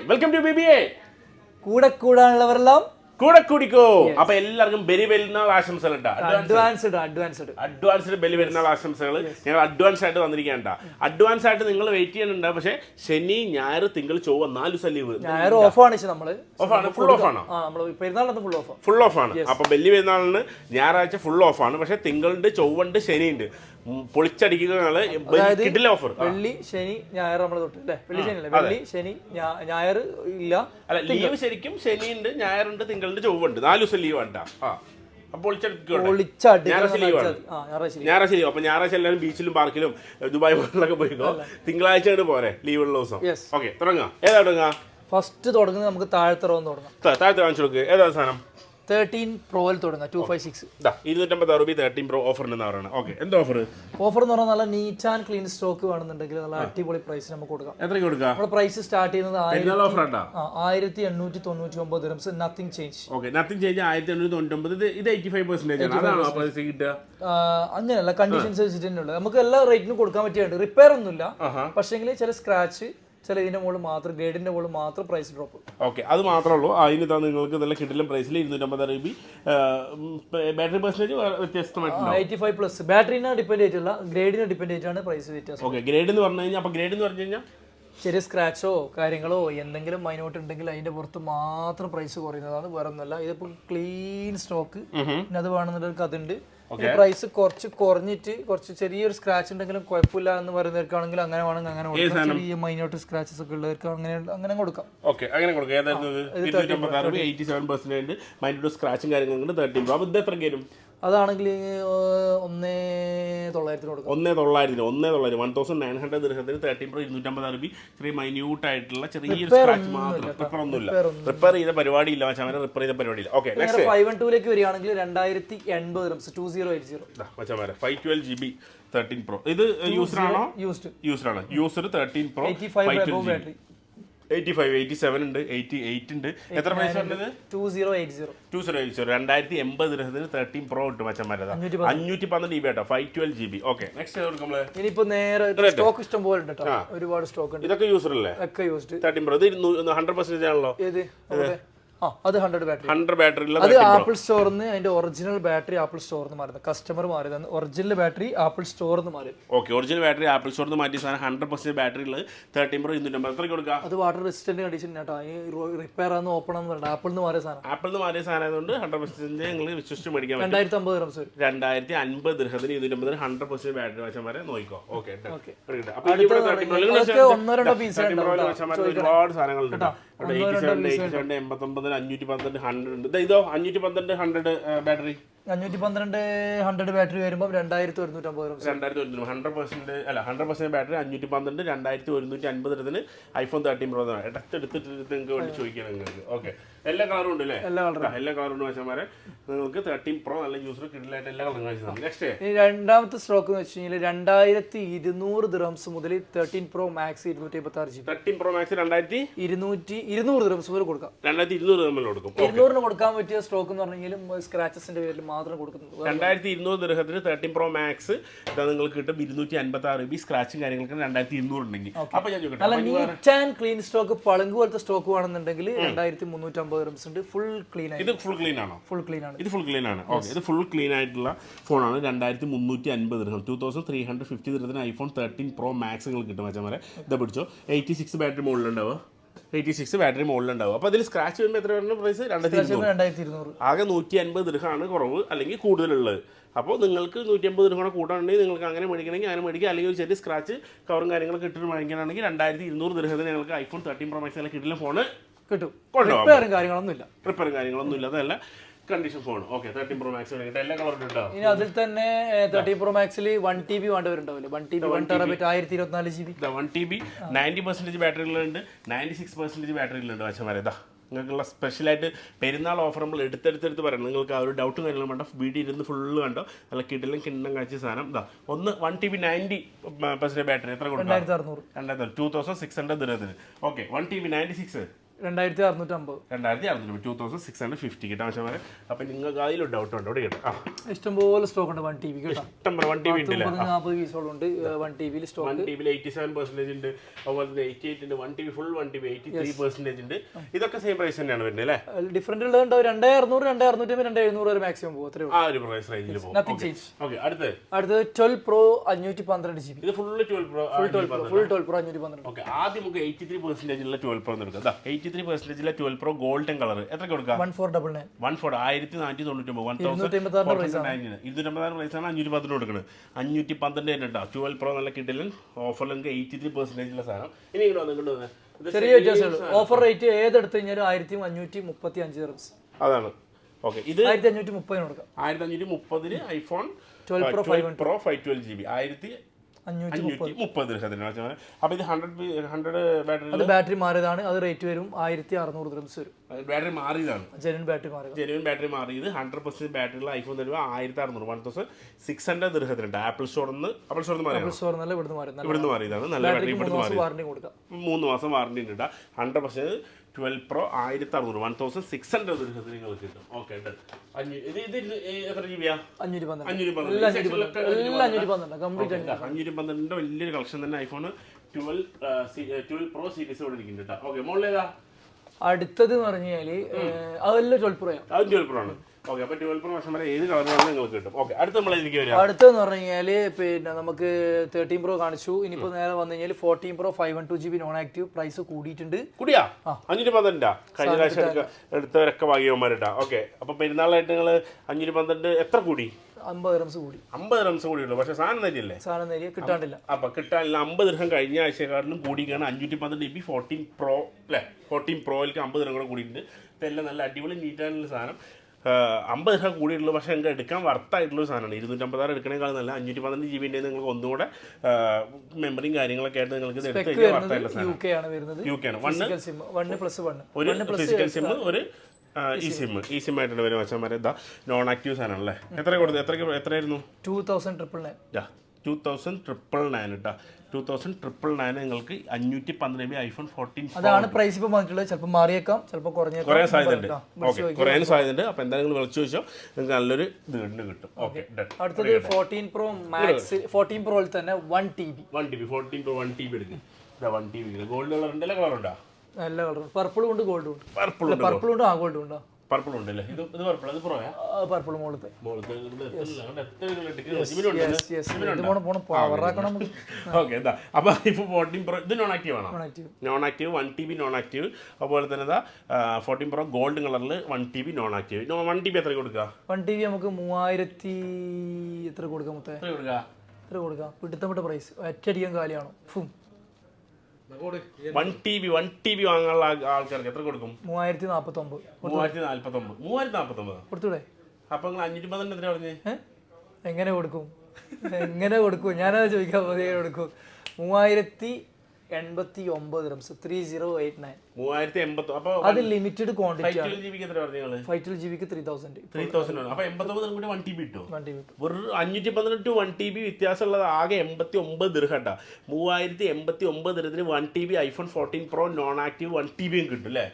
Welcome to BBA. കൂടെ കൂടാനുള്ളവരെല്ലാം കൂടെ കൂടിക്കോ. അപ്പൊ എല്ലാവർക്കും ബലി പെരുന്നാൾ ആശംസകൾ. അഡ്വാൻസ്ഡ് ബലി പെരുന്നാൾ ആശംസകൾ. ഞങ്ങൾ അഡ്വാൻസ് ആയിട്ട് വന്നിരിക്കേണ്ട. അഡ്വാൻസ് ആയിട്ട് നിങ്ങൾ വെയിറ്റ് ചെയ്യാനുണ്ട്. പക്ഷേ ശനി ഞായർ തിങ്കൾ ചൊവ്വ 4 ദിവസം ലീവ്. ഞായർ ഓഫാണ്. ഫുൾ ഓഫാണ്. ഫുൾ ഓഫാണ്. അപ്പൊ ബലി പെരുന്നാളിന് ഞായറാഴ്ച ഫുൾ ഓഫാണ്. പക്ഷെ തിങ്കളുണ്ട്, ചൊവ്വുണ്ട്, ശനിയുണ്ട്. പൊളിച്ചടിക്കുക. ഓഫർ വെള്ളി ശനി ഞായർ നമ്മൾ തൊട്ട് അല്ലേ? വെള്ളി ശനി ഞായർ ഇല്ല. അല്ല, ലീവ് ശരിക്കും ശനിയുണ്ട്, ഞായറുണ്ട്, തിങ്കളുണ്ട്, ചൊവ്വുണ്ട്. 4 ദിവസം ലീവ് വേണ്ട. ഞായറാഴ്ച ലീവ്. അപ്പൊ ഞായറാഴ്ച എല്ലാവരും ബീച്ചിലും പാർക്കിലും ദുബായ് മോളിലൊക്കെ പോയിക്കോ. തിങ്കളാഴ്ച പോരെ ലീവുള്ള ദിവസം. ഓക്കെ, തുടങ്ങാം. ഏതാ തുടങ്ങാ? ഫസ്റ്റ് തുടങ്ങുന്നത് നമുക്ക് താഴത്തെ തുടങ്ങാം. താഴത്തെ കാണിച്ചു കൊടുക്കുക. ഏതാ സാധനം? 13 പ്രോയിൽ തുടങ്ങാം. 256 256 13 പ്രോ ഓഫർ ഉണ്ടെന്ന് പറയുന്നത്. ഓക്കെ, എന്താ ഓഫർ? ഓഫർ എന്ന് പറഞ്ഞാൽ നല്ല നീറ്റ് ആൻഡ് ക്ലീൻ സ്റ്റോക്ക് വേണമെന്നുണ്ടെങ്കിൽ നല്ല അടിപൊളി പ്രൈസ് നമുക്ക് കൊടുക്കാം. എത്രയ്ക്ക് കൊടുക്കാം? നമ്മുടെ പ്രൈസ് സ്റ്റാർട്ട് ചെയ്യുന്നത് 1899 dirhams. Nothing change. Okay, nothing change 1899. ഇത് 85% ആണ്. അതാണോ പ്രൈസ് കിട്ടുക? അങ്ങനെയല്ല, കണ്ടീഷൻസ് വെച്ചിട്ട് തന്നെ ഉള്ളത്. നമുക്ക് എല്ലാ റേറ്റിനും കൊടുക്കാൻ പറ്റിയുണ്ട്. റിപ്പയർ ഒന്നുമില്ല. പക്ഷേങ്കിൽ ചില സ്ക്രാച്ച്, ചില ഇതിന്റെ മുകളിൽ മാത്രം, ഗ്രേഡിന്റെ മുകളിൽ മാത്രം പ്രൈസ് ഡ്രോപ്പ്. ഓക്കെ, അത് മാത്രമേ ഉള്ളൂ. അതിന് നിങ്ങൾക്ക് നല്ല കിട്ടിലും പ്രൈസിൽ 250 രൂപ. ബാറ്ററി പെർസെന്റേജ് വ്യത്യസ്തമായിട്ടുണ്ട്. 85+. ബാറ്ററിനെ ഡിപ്പെൻഡ് ചെയ്തിട്ടുള്ള, ഗ്രേഡിനെ ഡിപ്പെൻഡ് ചെയ്തിട്ടാണ് പ്രൈസ് വ്യത്യാസം. ഓക്കെ, ഗ്രേഡ് എന്ന് പറഞ്ഞു കഴിഞ്ഞാൽ, അപ്പോൾ ഗ്രേഡ് എന്ന് പറഞ്ഞു കഴിഞ്ഞാൽ ചെറിയ സ്ക്രാച്ചോ കാര്യങ്ങളോ എന്തെങ്കിലും മൈനോട്ട് ഉണ്ടെങ്കിൽ അതിന്റെ പുറത്ത് മാത്രം പ്രൈസ് കുറയുന്നതാണ്, വേറെ ഒന്നുമല്ല. ഇതിപ്പോൾ ക്ലീൻ സ്റ്റോക്ക്. പിന്നെ അത് വേണമെന്നുണ്ടെങ്കിൽ അതുണ്ട്. പ്രൈസ് കുറച്ച് കുറഞ്ഞിട്ട് കുറച്ച് ചെറിയൊരു സ്ക്രാച്ച് ഉണ്ടെങ്കിലും കുഴപ്പമില്ല എന്ന് പറയുന്നവർക്കാണെങ്കിൽ അങ്ങനെ വേണമെങ്കിൽ അങ്ങനെ കൊടുക്കാം. ചെറിയ മൈനോട്ട് സ്ക്രാച്ചസ് ഒക്കെ ഉള്ളവർക്ക് അങ്ങനെ കൊടുക്കാം. ഓക്കെ, അങ്ങനെ കൊടുക്കാം. 87% മൈനോട്ട് സ്ക്രാച്ചും കാര്യങ്ങളും 13 പ്രോ. ഇത് എത്ര കയറും? അതാണെങ്കിൽ 1900 കൊടുക്കാം. 1900 dirhamത്തിന് 13 പ്രോ 250 രൂപ. ചെറിയ മൈന്യൂട്ട് ആയിട്ടുള്ള ചെറിയൊരു സ്ക്രാച്ച് മാത്രം. റിപ്പയർ ഒന്നുമില്ല. റിപ്പയർ ചെയ്ത പരിപാടിയില്ല. റിപ്പയർ ചെയ്ത പരിപാടിയില്ല. ഓക്കെ, നെക്സ്റ്റ് 512 വരികയാണെങ്കിൽ 2080 dirhams. 2080 512 GB 13 pro. ഇത് യൂസ്ഡാണോ? യൂസ്ഡാണ്. യൂസ്ഡ് 13 പ്രോ 85 87 ഉണ്ട്, 88 ഉണ്ട്. എത്ര പ്രൈസ് വരുന്നത്? 2080 2080 dirhamത്തിന് 13 പ്രോ കിട്ടും. മച്ചന്മാരെ 512 GB കേട്ടോ. 512 GB. ഓക്കെ, നെക്സ്റ്റ് നമ്മള് ഇനിയിപ്പോ നേരെ സ്റ്റോക്ക് ഇഷ്ടം പോലെ ഉണ്ട് കേട്ടോ. ഒരുപാട് സ്റ്റോക്ക് ഉണ്ട്. ഇതൊക്കെ യൂസ്ഡ് അല്ലേ? ഒക്കെ യൂസ്ഡ് 13 പ്രോ. ഇത് 100% ആണല്ലോ. ഏത്? അത് 100 ബാറ്ററി. അത് ആപ്പിൾ സ്റ്റോറിന്ന് അതിന്റെ ഒറിജിനൽ ബാറ്ററി ആപ്പിൾ സ്റ്റോറിന്ന് മാറുന്നത്. കസ്റ്റമർ മാറിയതാണ്. ഒറിജിനൽ ബാറ്ററി ആപ്പിൾ സ്റ്റോറിന്ന് മാറി. ഓക്കെ, ഒറിജിനൽ ബാറ്ററി ആപ്പിൾ സ്റ്റോറിന്ന് മാറ്റി സാധനം 100% ബാറ്ററി ഉള്ളത് 13 പ്രോ 250. എത്ര കൊടുക്കുക? അത് വാട്ടർ റെസിസ്റ്റന്റ് കണ്ടീഷൻ കേട്ടോ. റിപ്പയർ ആണെന്ന് ഓപ്പൺ ആണെന്ന് പറഞ്ഞത് ആപ്പിളിൽ നിന്ന് മാറിയ സാധനം. ആപ്പിളിൽ നിന്ന് മാറിയ സാധനം ആയതുകൊണ്ട് 100% നിങ്ങൾ വിശ്വസിച്ച് മേടിക്കാൻ 2050 dirhams വരും. 2050 dirhamത്തിന് 250 100% ബാറ്ററി വച്ചമാരെ നോക്കിക്കോ. ഓക്കെ, ഒരുപാട് സാധനങ്ങളുണ്ട്. 87 89 512 100 ഉണ്ട്. ഇതോ 512 100 ബാറ്ററി. 512 100 ബാറ്ററി വരുമ്പോൾ 2150 100% ബാറ്ററി. 512 2150 dirhamത്തിന് ഐഫോൺ 13 പ്രോ എടുത്തെടുത്തിട്ട് നിങ്ങൾക്ക് വേണ്ടി ചോദിക്കണം നിങ്ങൾക്ക്. ഓക്കെ, എല്ലാ കളറും ഉണ്ട് അല്ലേ? എല്ലാ കളറും ഉണ്ട് മച്ചന്മാരെ. നിങ്ങൾക്ക് 13 പ്രോ നല്ല യൂസർ കിട്ടില്ലായിട്ട് എല്ലാ കളറും കാണിച്ചു. നെക്സ്റ്റ് രണ്ടാമത്തെ സ്റ്റോക്ക് എന്ന് വെച്ച് കഴിഞ്ഞാൽ 2200 dirhams മുതൽ 13 pro max 256 GB. 13 pro max 200 dirhams വരെ കൊടുക്കാം. 2200 dirham കൊടുക്കും. 200 കൊടുക്കാൻ പറ്റിയ സ്റ്റോക്ക് എന്ന് പറഞ്ഞെങ്കിലും സ്ക്രാച്ചസിന്റെ പേരിൽ മാത്രം കൊടുക്കുന്നത്. 2200 dirhamത്തിന് 13 പ്രോ മാക്സ് നിങ്ങൾക്ക് കിട്ടും. 256 GB സ്ക്രാച്ചും കാര്യങ്ങൾക്ക് 2200 ഉണ്ടെങ്കിൽ. അപ്പൊ ഞാൻ നല്ല നീറ്റ് ആൻഡ് ക്ലീൻ സ്റ്റോക്ക്, പളങ്ക് പോലത്തെ സ്റ്റോക്ക് വേണമെന്നുണ്ടെങ്കിൽ 2350 dirhams ഉണ്ട്. ഫുൾ ക്ലീൻ ആണ്. ഇത് ഫുൾ ക്ലീൻ ആണോ? ഫുൾ ക്ലീൻ ആണ്. ഇത് ഫുൾ ക്ലീൻ ആണ്. ഓക്കെ, ഇത് ഫുൾ ക്ലീൻ ആയിട്ടുള്ള ഫോണാണ്. 2350 dirham 2350 dirhamത്തിന് ഐഫോൺ 13 പ്രോ മാക്സ് നിങ്ങൾക്ക് കിട്ടും. മച്ചന്മാരെ ഇതാ പിടിച്ചോ. 86 ബാറ്ററി മുകളിലുണ്ടാവുക. 86 ബാറ്ററി മുകളിലുണ്ടാവും. അപ്പോൾ അതിൽ സ്ക്രാച്ച് വരുമ്പോൾ എത്ര വരുന്ന പ്രൈസ്? 2200. ആകെ 150 dirham കുറവ് അല്ലെങ്കിൽ കൂടുതലുള്ളത്. അപ്പോൾ നിങ്ങൾക്ക് 150 dirham കൂട്ടാണെങ്കിൽ നിങ്ങൾക്ക് അങ്ങനെ മേടിക്കണമെങ്കിൽ അങ്ങനെ മേടിക്കുക. അല്ലെങ്കിൽ ഒരു ചെറിയ സ്ക്രാച്ച് കവറും കാര്യങ്ങളൊക്കെ ഇട്ടിട്ട് മേടിക്കുകയാണെങ്കിൽ 2200 dirhamത്തിന് നിങ്ങൾക്ക് ഐഫോൺ 13 പ്രോ മാക്സ് കിട്ടില്ല ഫോണ് കിട്ടും. റിപ്പയറും കാര്യങ്ങളൊന്നും ഇല്ല. അതല്ല condition phone. Okay, 13 pro max എല്ലാ കളറും ഉണ്ടാവും. ഇനി അതിൽ തന്നെ 13 പ്രോ മാക്സിൽ 1 TB വേണ്ടവരുണ്ടാവില്ലേ? 1 TB 1 TB 1024 GB. 1 TB 90% ബാറ്ററിയിലുണ്ട്, 96% ബാറ്ററിയിലുണ്ട്. മച്ചന്മാരെ ഇതാ നിങ്ങൾക്കുള്ള സ്പെഷ്യലായിട്ട് പെരുന്നാൾ ഓഫർ നമ്മൾ എടുത്തെടുത്ത് പറയണം. നിങ്ങൾക്ക് ആ ഒരു ഡൗട്ടും കാര്യങ്ങളും വേണ്ട. വീഡിയോ ഇരുന്ന് ഫുള്ള് കണ്ടോ. നല്ല കിടലും കിണ്ണം കാഴ്ച സാധനം. ഇതാ 1 TB 90% ബാറ്ററി എത്ര കൊടുക്കും? 2600 2600 dirhamത്തിന്. Okay, 1 TB 96 2650. 2650 കിട്ടാൻ ആവശ്യമായ. അപ്പം നിങ്ങൾക്ക് അതിലും ഡൗട്ട് ഉണ്ടോ? ഇവിടെ കിട്ടും. ഇഷ്ടംപോലെ സ്റ്റോക്ക് ഉണ്ട് 1 TB കേട്ടോ. ഇഷ്ടംപോലെ 1 TB ഉണ്ടല്ലേ? 40 പീസോളം ഉണ്ട് 1 TB സ്റ്റോക്ക്. 1 TB 87% ഉണ്ട്, അതുപോലെ തന്നെ 88 ഉണ്ട്, 1 TB ഫുൾ 1 TB 83% ഉണ്ട്. ഇതൊക്കെ സെയിം പ്രൈസ് തന്നെയാണ് വരുന്നത് അല്ലേ? ഡിഫറൻറ്റ് ഉള്ളത് 2600, 2650, 2700 വരെ മാക്സിമം പോകും. അത്രേ ആ ഒരു പ്രൈസ് റേഞ്ചിൽ പോകും. Nothing change. ഓക്കെ, അടുത്തത് 12 Pro 512 GB. ഇത് full 12 Pro. Full 12 Pro 512. Okay, ആദ്യം നമുക്ക് 83% ഉള്ള 12 Pro എടുക്കാം. 83% 12 Pro ഗോൾഡൻ കളർ എത്ര കൊടുക്കാം? 1499. 1499 250 പ്രൈസാണ് 510 കൊടുക്കുന്നത്. 512 തന്നെ കേട്ടോ. 12 Pro നല്ല കിട്ടില്ല ഓഫറിൽ നിങ്ങൾക്ക് 83% ഉള്ള സാധനം. ഇനി ഇങ്ങോട്ട് ചെറിയ വ്യത്യാസമുള്ളൂ. ഓഫർ റേറ്റ് ഏതെടുത്ത് കഴിഞ്ഞാലും 1535 dirhams. അതാണ്. ഓക്കെ, ഇത് 1530 കൊടുക്കാം. 1530 ഐഫോൺ 12 Pro 512 GB 1530. അപ്പോൾ ഇത് 100 ബാറ്ററി. അത് ബാറ്ററി മാറിയതാണ്. അത് റേറ്റ് വരും 1600 dirhams വരും. ബാറ്ററി മാറിയതാണ്. ജെനുവിൻ ബാറ്ററി മാറിയത്. ജെനുവിൻ ബാറ്ററി മാറിയത് 100% ബാറ്ററിയുള്ള ഐഫോൺ തരുമ്പോൾ 1600 1600 ദിർഹത്തിനുണ്ട്. ആപ്പിൾ സ്റ്റോറിൽ നിന്ന് ഇവിടുന്ന് മാറിയതാണ്. നല്ല ബാറ്ററി ഇവിടുന്ന് മാറി. 3 മാസം വാറണ്ടി ഉണ്ട്. 100% 12 Pro 1600 1600 ദിർഹത്തിന് നിങ്ങൾക്ക് കിട്ടും. ഓക്കെ, ഇത് എത്ര GB-യാ? 512 വലിയൊരു കളക്ഷൻ തന്നെ ഐഫോൺ 12 Pro സീരീസ് ഇവിടെ ഇരിക്കുന്നുണ്ട് കേട്ടോ. ഓക്കെ, മുകളിലേതാ? അടുത്തത് എന്ന് പറഞ്ഞു കഴിഞ്ഞാല് അതെല്ലാം 12 Pro ആണ്. അത് 12 Pro ആണ്. ഓക്കെ, അപ്പോൾ 12 Pro വർഷം വരെ ഏത് കളറിലാണ് നിങ്ങൾക്ക് കിട്ടും. ഓക്കെ, അടുത്ത നമ്മളെനിക്ക് വരാം. അടുത്തെന്ന് പറഞ്ഞു കഴിഞ്ഞാല് പിന്നെ നമുക്ക് 13 Pro കാണിച്ചു. ഇനിയിപ്പോൾ നേരെ വന്നു കഴിഞ്ഞാൽ 14 Pro 512 GB non active price കൂടിയിട്ടുണ്ട്. കൂടിയാ? 512 കഴിഞ്ഞ പ്രാവശ്യം എടുത്തവരൊക്കെ ഭാഗ്യവന്മാരിട്ടാ. ഓക്കെ, അപ്പോൾ പെരുന്നാളായിട്ട് നിങ്ങൾ 512 എത്ര കൂടി? 50 dirhams കൂടി. 50 dirhams കൂടിയുള്ളൂ. പക്ഷേ സാധനം തരില്ലേ? സാധനം തരിക കിട്ടാണ്ടില്ല. അപ്പം കിട്ടാനില്ല. 50 dirham കഴിഞ്ഞ ആഴ്ചക്കാരിലും കൂടിയാണ്. 512 GB 14 Pro അല്ലേ? 14 Proയിലേക്ക് 50 dirham കൂടെ കൂടിയിട്ടുണ്ട്. ഇതെല്ലാം നല്ല അടിപൊളി നീറ്റായിട്ടുള്ള സാധനം. 50 dirham കൂടിയുള്ളൂ. പക്ഷേ നിങ്ങൾക്ക് എടുക്കാൻ വർത്തായിട്ടുള്ള സാധനമാണ്. 256 എടുക്കണേക്കാൾ നല്ല 512 GB നിങ്ങൾക്ക് ഒന്നുകൂടെ മെമ്മറിയും കാര്യങ്ങളൊക്കെ ആയിട്ട് നിങ്ങൾക്ക് ഇത് എടുത്ത് കഴിഞ്ഞാൽ വർത്തായിട്ടുള്ള സാധനം. UK ആണ് വരുന്നത്. UK ആണ്. 1+1 ഒരു ഫിസിക്കൽ സിം, ഒരു ഈ സിം ആയിട്ടുണ്ട് വരും. വെച്ചാൽ ഇതാ നോൺ ആക്റ്റീവ് സാധനം അല്ലേ? എത്രയായിരുന്നു? 2999. 2999 കേട്ടോ. 2999 നിങ്ങൾക്ക് 512 MB ഐഫോൺ 14 അതാണ് പ്രൈസ് ഇപ്പോൾ വന്നിട്ടുള്ളത്. ചിലപ്പോൾ മാറിയേക്കാം, ചിലപ്പോൾ കുറഞ്ഞേക്കാം. കുറയാൻ സാധ്യതയുണ്ട്. ഓക്കെ, കുറയാൻ സാധ്യതയുണ്ട്. അപ്പോൾ എന്തായാലും നിങ്ങൾ വിളിച്ചു ചോദിച്ചോ, നിങ്ങൾക്ക് നല്ലൊരു ഇത് കിട്ടും. ഓക്കെ, അടുത്തത് 14 Pro Max 14 Proയിൽ തന്നെ 1 TB 14 Pro 1 TB എടുക്കും. 1 TB ഗോൾഡ് കളർ ഉണ്ട്. എല്ലാ കളറുണ്ടോ? എല്ലാ കളറും. പർപ്പിളും ഉണ്ട്, ഗോൾഡും ഉണ്ട്. പർപ്പിളും ഉണ്ട്, ഗോൾഡും ഉണ്ടോ? പർപ്പിൾ ഉണ്ടല്ലേ? ഇത് പർപ്പിൾ. അത് പ്രോയാ? പർപ്പിൾ മോളത്തെ. ഓക്കെ, എന്താ അപ്പോൾ ഇപ്പോൾ 14 Pro ഇത് നോൺ ആക്റ്റീവ് ആണോ? Non active 1 TB non active. അതുപോലെ തന്നെ എന്താ 14 Pro ഗോൾഡ് കളറിൽ 1 TB നോൺ ആക്റ്റീവ്. 1 TB എത്ര കൊടുക്കുക? 1 TB നമുക്ക് 3000 എത്ര കൊടുക്കാം? എത്ര കൊടുക്കാം? പിടുത്തപ്പെട്ട പ്രൈസ് ഒറ്റയടിക്കാൻ കാലിയാണോ? 1 TB വാങ്ങാനുള്ള ആൾക്കാർക്ക് എത്ര കൊടുക്കും? 3049 കൊടുത്തൂടെ? അപ്പൊ നിങ്ങൾ 512 എത്ര പറഞ്ഞേ? എങ്ങനെ കൊടുക്കും? ഞാനത് ചോദിക്കാൻ കൊടുക്കും. 3089 dirhams 3089. 3080. അപ്പോൾ അത് ലിമിറ്റഡ് ക്വാണ്ടിറ്റി ആണ്. 512 GB എത്ര പറഞ്ഞു നിങ്ങൾ? 512 GB 3000. അപ്പോൾ 89 കൂടി 1 TB കിട്ടും. വെറും 512 to 1 TB വ്യത്യാസമുള്ളത് ആകെ 89 ദിർഹം കേട്ടോ. 3089 ദിർഹത്തിന് 1 TB iPhone 14 Pro non active 1 TB കിട്ടും അല്ലേ?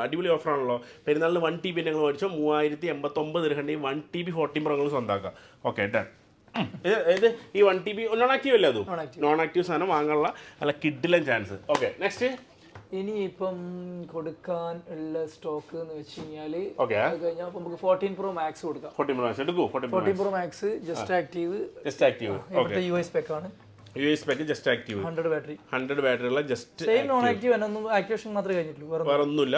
അടിപൊളി ഓഫറാണല്ലോ. പെരുന്നാളിന് 1 TB ഞങ്ങൾ മേടിച്ചോ. 3089 ദിർഹത്തിൻ്റെ 1 TB 14 Pro നിങ്ങൾ സ്വന്തമാക്കാം. Okay, done. ഇത് ഈ 1 TB നോൺ ആക്റ്റീവ് അല്ലേ? അതും നോൺ ആക്റ്റീവ് സാധനം വാങ്ങാനുള്ള നല്ല കിഡിലും ചാൻസ്. ഓക്കെ, നെക്സ്റ്റ് ഇനിയിപ്പം കൊടുക്കാൻ ഉള്ള സ്റ്റോക്ക് എന്ന് വെച്ച് കഴിഞ്ഞാല് കഴിഞ്ഞാൽ നമുക്ക് 14 Pro Max കൊടുക്കാം. 14 Pro Max എടുക്കൂ. 14 Pro Max ജസ്റ്റ് ആക്റ്റീവ് ഇവിടുത്തെ US spec ആണ്. US spec just active 100 battery ഉള്ള just same non active activation മാത്രമേ കഴിഞ്ഞിട്ടുള്ളൂ. വേറെ ഒന്നുമില്ല.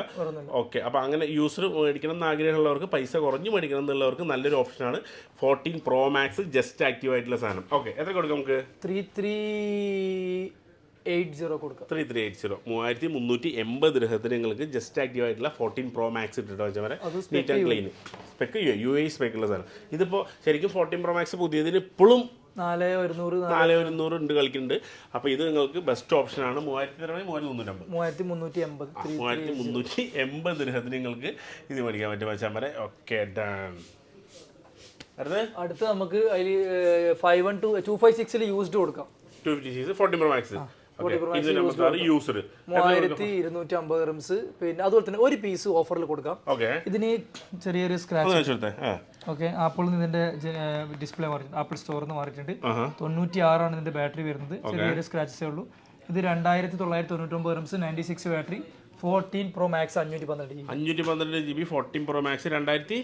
ഓക്കെ, അപ്പോൾ അങ്ങനെ യൂസർ മേടിക്കണം എന്ന് ആഗ്രഹമുള്ളവർക്ക്, പൈസ കുറഞ്ഞ് മേടിക്കണം എന്നുള്ളവർക്ക് നല്ലൊരു ഓപ്ഷനാണ് 14 Pro Max ജസ്റ്റ് ആക്റ്റീവ് ആയിട്ടുള്ള സാധനം. ഓക്കെ, എത്ര കൊടുക്കാം നമുക്ക്? 3380 കൊടുക്കാം. 3380 ദിർഹത്തിന് നിങ്ങൾക്ക് ജസ്റ്റ് ആക്റ്റീവ് ആയിട്ടുള്ള 14 Pro Max ഇട്ടിട്ട് വെച്ചാൽ വരെ neat and clean spec UAE സ്പെക്കുള്ള സാധനം. ഇതിപ്പോൾ ശരിക്കും 14 Pro Max പുതിയതിന് ഇപ്പോഴും 4100 ഉണ്ട് കളിക്കുന്നുണ്ട്. അപ്പോൾ ഇത് നിങ്ങൾക്ക് ബെസ്റ്റ് ഓപ്ഷനാണ്. 3380 ദിർഹത്തിന് നിങ്ങൾക്ക് ഇത് മേടിക്കാൻ പറ്റും വെച്ചാൽ വരെ. Okay, done. അടുത്ത് നമുക്ക് അതിൽ 256 യൂസ്ഡ് കൊടുക്കാം. 256 14 Pro Max യൂസർ 3250 റംസ്. പിന്നെ അതുപോലെ തന്നെ ഒരു പീസ് ഓഫറിൽ കൊടുക്കാം. ഇതിന് ചെറിയൊരു സ്ക്രാച്ച്. ഓക്കെ, ആപ്പിളിൽ നിന്ന് ഇതിന്റെ ഡിസ്പ്ലേ മാറിയിട്ടുണ്ട്, ആപ്പിൾ സ്റ്റോറിൽ നിന്ന് മാറിയിട്ടുണ്ട്. 96 ഇതിന്റെ ബാറ്ററി വരുന്നത്. ചെറിയൊരു സ്ക്രാച്ചസേ ഉള്ളൂ. ഇത് 2999 rums, 96 battery, 14 Pro Max 512 GB 14 Pro Max 2999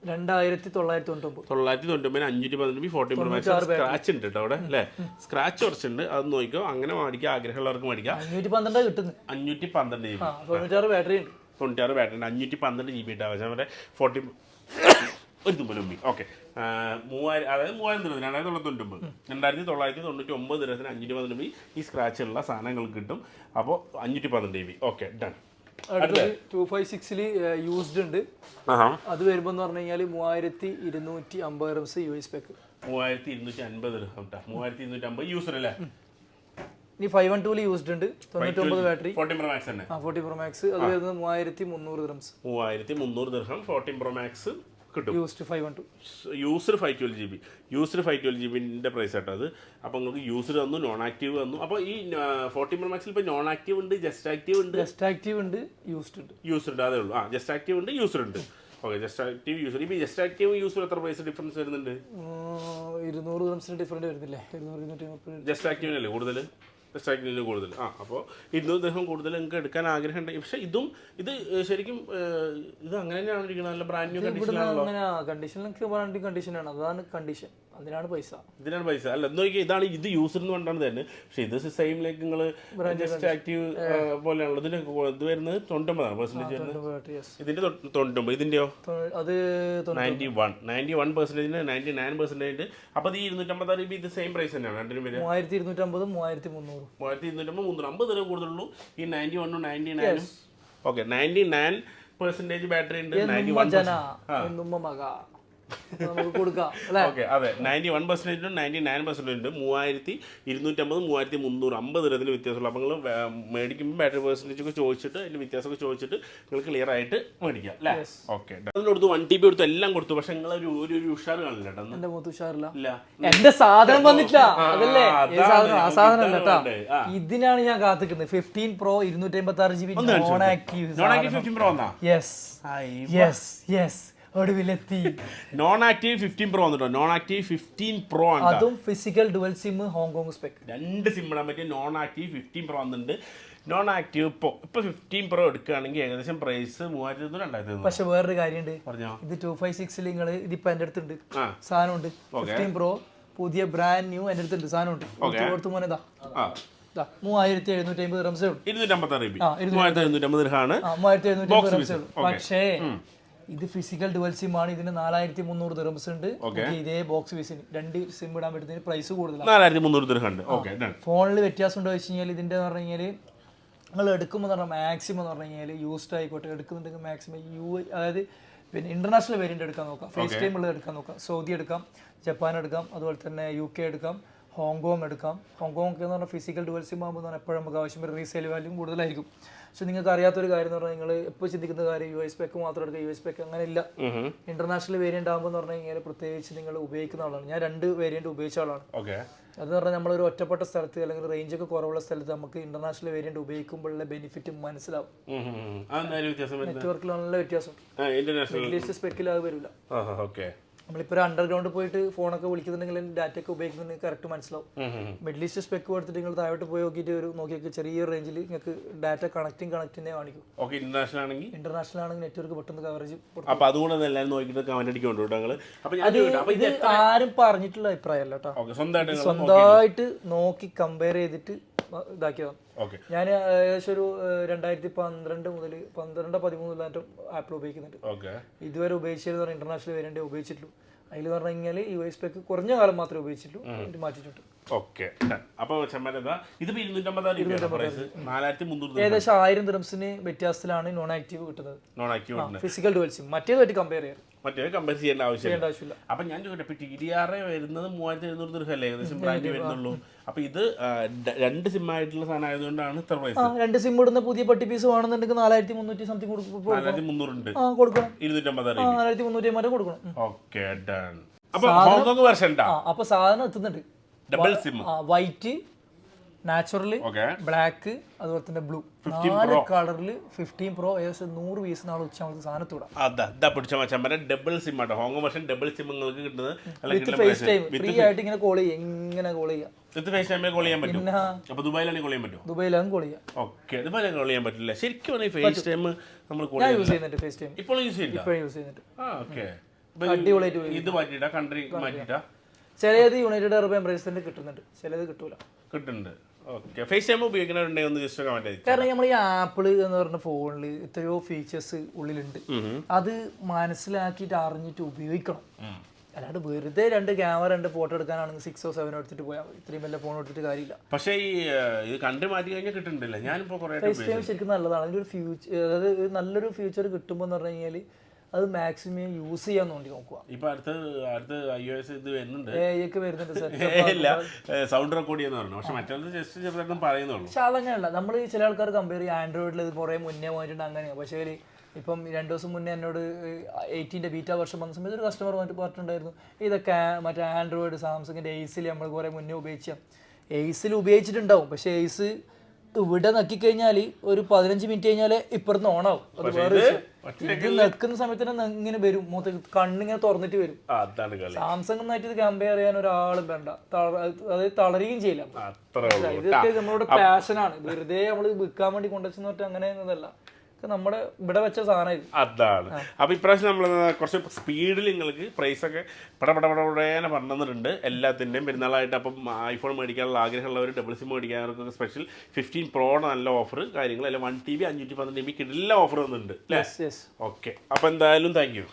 512 GB 14 Pro Max. Scratch ഉണ്ട് കേട്ടോ അവിടെ അല്ലേ, സ്ക്രാച്ച് കുറച്ചുണ്ട്, അത് നോക്കിക്കോ. അങ്ങനെ മേടിക്കാം, ആഗ്രഹമുള്ളവർക്ക് മേടിക്കാം. 512 കിട്ടുന്നത്. 512 GB 96 ബാറ്ററി ഉണ്ട്. 96 ബാറ്ററി ഉണ്ട്, 512 GB ഇട്ടാ. പക്ഷേ 40 ഒരു തുമ്പലുമ്പി. ഓക്കെ, 3000, അതായത് 3000 2099 2999 512 GB ഈ സ്ക്രാച്ചുള്ള സാധനങ്ങൾ കിട്ടും. അപ്പോൾ 512 GB. Okay, done. 256 യൂസ്ഡ് ഉണ്ട്. അത് വരുമ്പോ പറഞ്ഞു കഴിഞ്ഞാൽ 3250 റംസ് US സ്പെക്. 3250 3250 യൂസർ അല്ലേ. ഇനി 512 യൂസ്ഡ് ഉണ്ട്, 99 ബാറ്ററി, 14 Pro Max തന്നെ. 14 Pro Max. അത് വരുന്നത് 3300 റംസ്. 3300 ദിർഹം 14 Pro Max കിട്ടും. Used 512. User 512 GB. User 512 GB price ആട്ടോ അത്. അപ്പോൾ നിങ്ങൾക്ക് യൂസർ തന്നു, നോൺ ആക്റ്റീവ് തന്നു. അപ്പോൾ ഈ 14 Pro Maxൽ ഇപ്പോൾ നോൺ ആക്റ്റീവ് ഉണ്ട്, ജസ്റ്റ് ആക്റ്റീവ് ഉണ്ട്, യൂസ്ഡ് ഉണ്ട്. യൂസർ ഉണ്ട്, അതേ ഉള്ളൂ. ജസ്റ്റ് ആക്റ്റീവ് ഉണ്ട്, യൂസർ ഉണ്ട്. Okay, just active user. ഇപ്പോൾ ജസ്റ്റ് ആക്റ്റീവ് യൂസർ എത്ര പ്രൈസ് ഡിഫറൻസ് വരുന്നുണ്ട്? 200 റംസിന് ഡിഫറൻറ്റ് വരുന്നില്ലേ? 200 ജസ്റ്റ് ആക്റ്റീവിനല്ലേ കൂടുതൽ, ജസ്റ്റ് ആക്റ്റീവിന് കൂടുതൽ. അപ്പോൾ 200 ദിർഹം കൂടുതൽ നിങ്ങൾക്ക് എടുക്കാൻ ആഗ്രഹം ഉണ്ടെങ്കിൽ. പക്ഷേ ഇത് ശരിക്കും ഇത് അങ്ങനെ തന്നെയാണ് ഇരിക്കുന്നത്, നല്ല ബ്രാൻഡ് ന്യൂ കണ്ടീഷനാണല്ലോ. കണ്ടീഷനാണ്, അതാണ് കണ്ടീഷൻ, അതിനാണ് പൈസ. ഇതിനാണ് പൈസ അല്ല, എന്ന് നോക്കിയാൽ ഇതാണ് ഇത് യൂസർ എന്ന് പറഞ്ഞാണ് തന്നെ. പക്ഷേ ഇത് സെയിം ലൈക്ക് നിങ്ങൾ ജസ്റ്റ് ആക്റ്റീവ് പോലെയാണല്ലോ. ഇതിന് ഇത് വരുന്നത് 99% ഇതിന്റെ 99. ഇതിന്റെയോ അത് 91%, 99%. അപ്പോൾ ഈ 256 GB ഇത് സെയിം പ്രൈസ് തന്നെയാണ് രണ്ടിനും വരെ. 3250 3200 350 തരം കൂടുതലുള്ളൂ. ഈ 91 99. ഓക്കെ, 99% ബാറ്ററി ഉണ്ട്. 91 നമുക്ക് കൊടുക്കാം. ഓക്കെ, അതെ, 91% 99% ഉണ്ട്. 3250 3300 50 തരത്തിന് വ്യത്യാസമുള്ളൂ. അപ്പോൾ നിങ്ങൾ മേടിക്കുമ്പോൾ ബാറ്ററി പെർസെൻറ്റേജ് ഒക്കെ ചോദിച്ചിട്ട് അതിൻ്റെ വ്യത്യാസമൊക്കെ ചോദിച്ചിട്ട് നിങ്ങൾ ക്ലിയർ ആയിട്ട് മേടിക്കാം അല്ലേ. ഓക്കെ, അതിന് കൊടുത്തു, 1 TB കൊടുത്തു, എല്ലാം കൊടുത്തു. പക്ഷെ നിങ്ങൾ ഒരു ഉഷാർ കാണില്ല കേട്ടോ. എന്റെ മുഖത്ത് ഉഷാറില്ല, ഇല്ല, എന്റെ സാധനം വന്നിട്ടില്ല. അതല്ലേ ആ സാധനം അല്ല കേട്ടോ. ഇതിനാണ് ഞാൻ കാത്തിക്കുന്നത്. 15 Pro 256 GB non active 15 Pro വന്നാ. യെസ് ഒടുവിലെത്തി. നോൺ ആക്റ്റീവ് 15 Pro വന്നിട്ടോ. നോൺ ആക്റ്റീവ് 15 Pro ആണ്, അതും physical dual sim Hong Kong spec. 2 sim ഇടാൻ പറ്റിയ നോൺ ആക്റ്റീവ് 15 Pro വന്നിട്ടുണ്ട്. നോൺ ആക്റ്റീവ് ഇപ്പോൾ 15 Pro എടുക്കുകയാണെങ്കിൽ ഏകദേശം പ്രൈസ് 3000 2000. പക്ഷെ വേറൊരു കാര്യമുണ്ട്, പറഞ്ഞോ. ഇത് 256 നിങ്ങൾ ഇതിപ്പോ എൻ്റെ അടുത്തുണ്ട്, സാധനമുണ്ട്. 15 Pro പുതിയ ബ്രാൻഡ് ന്യൂ എൻ്റെ അടുത്തുണ്ട്, സാധനമുണ്ട്. കൊടുത്തു മോനെതാ 3750 റംസേ ഉള്ളൂ. 256 GB 3750 ദിർഹമാണ്. 3750 റംസേ ഉള്ളൂ. പക്ഷേ ഇത് ഫിസിക്കൽ ഡുവൽ സിം ആണ്. ഇതിന് 4300 ദിർഹംസ് ഉണ്ട്. ഇതേ ബോക്സ് പീസിന് 2 സിം ഇടാൻ പറ്റുന്നതിന് പ്രൈസ് കൂടുതലാണ്. 4300 ദിർഹം ഉണ്ട്. ഫോണിൽ വ്യത്യാസം ഉണ്ടോ വെച്ച് കഴിഞ്ഞാൽ ഇതിന്റെ പറഞ്ഞു കഴിഞ്ഞാൽ നിങ്ങൾ എടുക്കുമ്പോൾ പറഞ്ഞാൽ മാക്സിമം എന്ന് പറഞ്ഞു കഴിഞ്ഞാൽ യൂസ്ഡ് ആയിക്കോട്ടെ എടുക്കുന്നുണ്ടെങ്കിൽ മാക്സിമം അതായത് പിന്നെ ഇന്റർനാഷണൽ വേരിയന്റ് എടുക്കാൻ നോക്കാം, ഫേസ് ടൈം ഉള്ളത് എടുക്കാൻ നോക്കാം. സൗദി എടുക്കാം, ജപ്പാൻ എടുക്കാം, അതുപോലെ തന്നെ UK എടുക്കാം, ഹോങ്കോങ് എടുക്കാം. ഹോങ്കോങ് ഒക്കെ എന്ന് പറഞ്ഞാൽ ഫിസിക്കൽ ഡുവൽ സിം ആകുമ്പോൾ എപ്പോഴും നമുക്ക് ആവശ്യം വരും, റീസെയിൽ വാല്യൂ കൂടുതലായിരിക്കും. പക്ഷെ നിങ്ങൾക്ക് അറിയാത്തൊരു കാര്യം എന്ന് പറഞ്ഞാൽ നിങ്ങൾ എപ്പോൾ ചിന്തിക്കുന്ന കാര്യം US സ്പെക്ക് മാത്രം എടുക്കുക, US സ്പെക്ക് അങ്ങനെ ഇല്ല. ഇന്റർനാഷണൽ വേരിയന്റ് ആകുമ്പോൾ എന്ന് പറഞ്ഞു കഴിഞ്ഞാൽ പ്രത്യേകിച്ച് നിങ്ങൾ ഉപയോഗിക്കുന്ന ആളാണ്. ഞാൻ 2 വേരിയന്റ് ഉപയോഗിച്ച ആളാണ്. അത് പറഞ്ഞാൽ നമ്മളൊരു ഒറ്റപ്പെട്ട സ്ഥലത്ത് അല്ലെങ്കിൽ റേഞ്ച് ഒക്കെ കുറവുള്ള സ്ഥലത്ത് നമുക്ക് ഇന്റർനാഷണൽ വേരിയന്റ് ഉപയോഗിക്കുമ്പോഴുള്ള ബെനിഫിറ്റ് മനസ്സിലാവും. നെറ്റ്വർക്കിൽ നല്ല വ്യത്യാസം. മിഡിൽ ഈസ്റ്റ് സ്പെക്കിൽ അത് വരില്ല. നമ്മളിപ്പോൾ ഒരു അണ്ടർഗ്രൗണ്ട് പോയിട്ട് ഫോണൊക്കെ വിളിക്കുന്നുണ്ടെങ്കിൽ ഡാറ്റ ഒക്കെ ഉപയോഗിക്കുന്നുണ്ടെങ്കിൽ കറക്റ്റ് മനസ്സിലാവും. മിഡിൽ ഈസ്റ്റ് സ്പെക്ക് കൊടുത്തിട്ട് നിങ്ങൾ താഴോട്ട് പോയി നോക്കിയിട്ട് ഒരു നോക്കിയൊക്കെ ചെറിയ റേഞ്ചിൽ നിങ്ങൾക്ക് ഡാറ്റ കണക്റ്റിംഗ് കാണിക്കും. ഇന്റർനാഷണൽ ആണെങ്കിൽ നെറ്റ്വർക്ക് പെട്ടെന്ന് കവറേജ്. ഇത് ആരും പറഞ്ഞിട്ടുള്ള അഭിപ്രായമല്ല കേട്ടോ, സ്വന്തമായിട്ട് നോക്കി കമ്പയർ ചെയ്തിട്ട് ഇതാക്കിയതാണ്. ഞാൻ ഏകദേശം ഒരു 2012 മുതൽ 12-13 ആപ്പിൾ ഉപയോഗിക്കുന്നുണ്ട്. ഇതുവരെ ഉപയോഗിച്ചത് ഇന്റർനാഷണൽ വേരിയന്റ് ഉപയോഗിച്ചിട്ടുള്ളൂ. അതിൽ പറഞ്ഞു കഴിഞ്ഞാൽ US സ്പെക്ക് കുറഞ്ഞ കാലം മാത്രമേ ഉപയോഗിച്ചിട്ടുള്ളൂ, ഇത് മാറ്റിയിട്ടുണ്ട്. ഏകദേശം 1000 ദിർഹംസിന് വ്യത്യാസത്തിലാണ് നോൺ ആക്റ്റീവ് കിട്ടുന്നത്. ഫിസിക്കൽ ഡുവൽ സിം മറ്റേതായിട്ട് കമ്പയർ ചെയ്യേണ്ട ആവശ്യമില്ല. അപ്പൊ ഞാൻ ചോദിക്കട്ടെ, TDR വരുന്നത് 3700 ദിർഹം അല്ലേ ഏകദേശം ബ്രാൻഡ് വരുന്നുള്ളൂ. അപ്പൊ ഇത് 2 സിം ആയിട്ടുള്ള സാധനം ആയതുകൊണ്ടാണ് ഇത്ര പ്രൈസ്. 2 സിം ഇടുന്ന പുതിയ പട്ടി പീസ് വേണമെന്നുണ്ടെങ്കിൽ 4300 സംതിങ് കൊടുക്കണം. 4300 കൊടുക്കണം. അപ്പൊ സാധനം എത്തുന്നുണ്ട്. Double SIM white natural, okay black, അതുപോലെ തന്നെ ബ്ലൂ, 4 കളറിൽ 15 Pro ഏകദേശം 100 പീസ് നാളെ ഉച്ചയാകുമ്പോൾ സാധനത്തൂടാ. അതാ പിടിച്ച മച്ചാൻ ഡബിൾ സിം ആട്ടോ. ഹോങ്കോ വെർഷൻ ഡബിൾ സിം നിങ്ങൾക്ക് കിട്ടുന്നത് വിത്ത് ഫേസ് ടൈം ഫ്രീ ആയിട്ട് ഇങ്ങനെ കോൾ ചെയ്യാം. എങ്ങനെ കോൾ ചെയ്യാം? വിത്ത് ഫേസ് ടൈമിൽ കോൾ ചെയ്യാൻ പറ്റും. അപ്പോൾ ദുബായിലാണെങ്കിൽ കോൾ ചെയ്യാൻ പറ്റും. ദുബായിലാണ് കോൾ ചെയ്യാം. ഓക്കെ, ദുബായിലാണ് കോൾ ചെയ്യാൻ പറ്റില്ല. ശരിക്കും ഫേസ് ടൈം നമ്മൾ കോൾ യൂസ് ചെയ്യുന്നുണ്ട്. ഫേസ് ടൈം ഇപ്പോൾ യൂസ് ചെയ്യില്ല. ഇപ്പോഴും യൂസ് ചെയ്യുന്നുണ്ട്. ഓക്കെ, അടിപൊളിയായിട്ട് ഇത് മാറ്റിയിട്ടാ, കൺട്രി മാറ്റിയിട്ടാ. ചിലത് യുണൈറ്റഡ് അറബ് എമിറേറ്റ്സിന്റെ കിട്ടുന്നുണ്ട്, ചിലത് കിട്ടൂല. കിട്ടുന്നുണ്ട്. ഓക്കെ, ഫേസ് ടൈം ഉപയോഗിക്കുന്നുണ്ടെങ്കിൽ ഒന്ന് ജസ്റ്റ് കമന്റ് ചെയ്തു. കാരണം നമ്മൾ ഈ ആപ്പിൾ എന്ന് പറഞ്ഞ ഫോണിൽ എത്രയോ ഫീച്ചേഴ്സ് ഉള്ളിലുണ്ട്. അത് മനസ്സിലാക്കിയിട്ട് അറിഞ്ഞിട്ട് ഉപയോഗിക്കണം. അല്ലാണ്ട് വെറുതെ 2 ക്യാമറ 2 ഫോട്ടോ എടുക്കാനാണെങ്കിൽ 6 or 7 എടുത്തിട്ട് പോയാൽ മതി. ഇത്രയും വല്ല ഫോൺ എടുത്തിട്ട് കാര്യമില്ല. പക്ഷേ ഈ ഇത് കണ്ടു മാറ്റി കഴിഞ്ഞാൽ കിട്ടുന്നില്ല. ഞാനിപ്പോൾ കുറേ ഫേസ് ടൈം ശരിക്കും നല്ലതാണ്. അതിൻ്റെ ഒരു ഫ്യൂച്ചർ, അതായത് നല്ലൊരു ഫ്യൂച്ചർ കിട്ടുമ്പോൾ എന്ന് പറഞ്ഞു കഴിഞ്ഞാൽ അത് മാക്സിമം യൂസ് ചെയ്യാൻ വേണ്ടി നോക്കുക. ഇപ്പൊ അടുത്ത് iOS ഇത് വരുന്നുണ്ട്, ഒക്കെ വരുന്നുണ്ട്. ഇല്ല സൗണ്ട് റെക്കോർഡ് ചെയ്യുന്ന പറഞ്ഞു. പക്ഷെ മറ്റൊന്ന് ജസ്റ്റ് ചെറുതായിട്ടും പറയുന്നുള്ളൂ. പക്ഷെ അതങ്ങനെയല്ല. നമ്മൾ ചില ആൾക്കാർ കമ്പയർ ചെയ്യും ആൻഡ്രോയിഡിൽ ഇത് കുറേ മുന്നേ പോയിട്ടുണ്ട് അങ്ങനെയാണ്. പക്ഷേ ഇപ്പം 2 ദിവസം മുന്നേ എന്നോട് 18ന്റെ ബീറ്റാ വെർഷൻ വന്ന സമയത്ത് ഒരു കസ്റ്റമർ പറഞ്ഞിട്ടുണ്ടായിരുന്നു, ഇതൊക്കെ മറ്റേ ആൻഡ്രോയിഡ് സാംസങ്ങിൻ്റെ എയ്സിൽ നമ്മൾ കുറേ മുന്നേ ഉപയോഗിച്ചാൽ എയ്സിൽ ഉപയോഗിച്ചിട്ടുണ്ടാവും. പക്ഷേ എയ്സ് ഇവിടെ നക്കിക്കഴിഞ്ഞാൽ ഒരു 15 മിനിറ്റ് കഴിഞ്ഞാൽ ഇപ്പുറത്ത് ഓണാവും. അത് വേറെ ഇത് നിൽക്കുന്ന സമയത്ത് തന്നെ ഇങ്ങനെ വരും, കണ്ണിങ്ങനെ തുറന്നിട്ട് വരും. സാംസങ്ങുമായിട്ട് ഇത് കമ്പയർ ചെയ്യാൻ ഒരാളും വേണ്ട, അതായത് തളരുകയും ചെയ്യില്ല. ഇതൊക്കെ നമ്മളോട് പാഷനാണ്. വെറുതെ നമ്മൾ വിൽക്കാൻ വേണ്ടി കൊണ്ടുവച്ചെന്ന് പറഞ്ഞാൽ അങ്ങനെ ഒന്നല്ല, നമ്മുടെ ഇവിടെ വെച്ച സാധനം ഇത്. അതാണ്. അപ്പൊ ഇപ്രാവശ്യം നമ്മൾ കുറച്ച് സ്പീഡിൽ നിങ്ങൾക്ക് പ്രൈസ് ഒക്കെ പടപടപടേനെ പറഞ്ഞിട്ടുണ്ട് എല്ലാത്തിൻ്റെയും പെരുന്നാളായിട്ട്. അപ്പം ഐഫോൺ മേടിക്കാനുള്ള ആഗ്രഹമുള്ളവർ, ഡബിൾ സിം മേടിക്കാനവർക്കൊക്കെ സ്പെഷ്യൽ 15 Pro നല്ല ഓഫർ കാര്യങ്ങൾ, അല്ല 1 TB 512 MB കിട്ടില്ല ഓഫർ വന്നിട്ടുണ്ട് അല്ലേ? ഓക്കെ, അപ്പൊ എന്തായാലും താങ്ക് യു.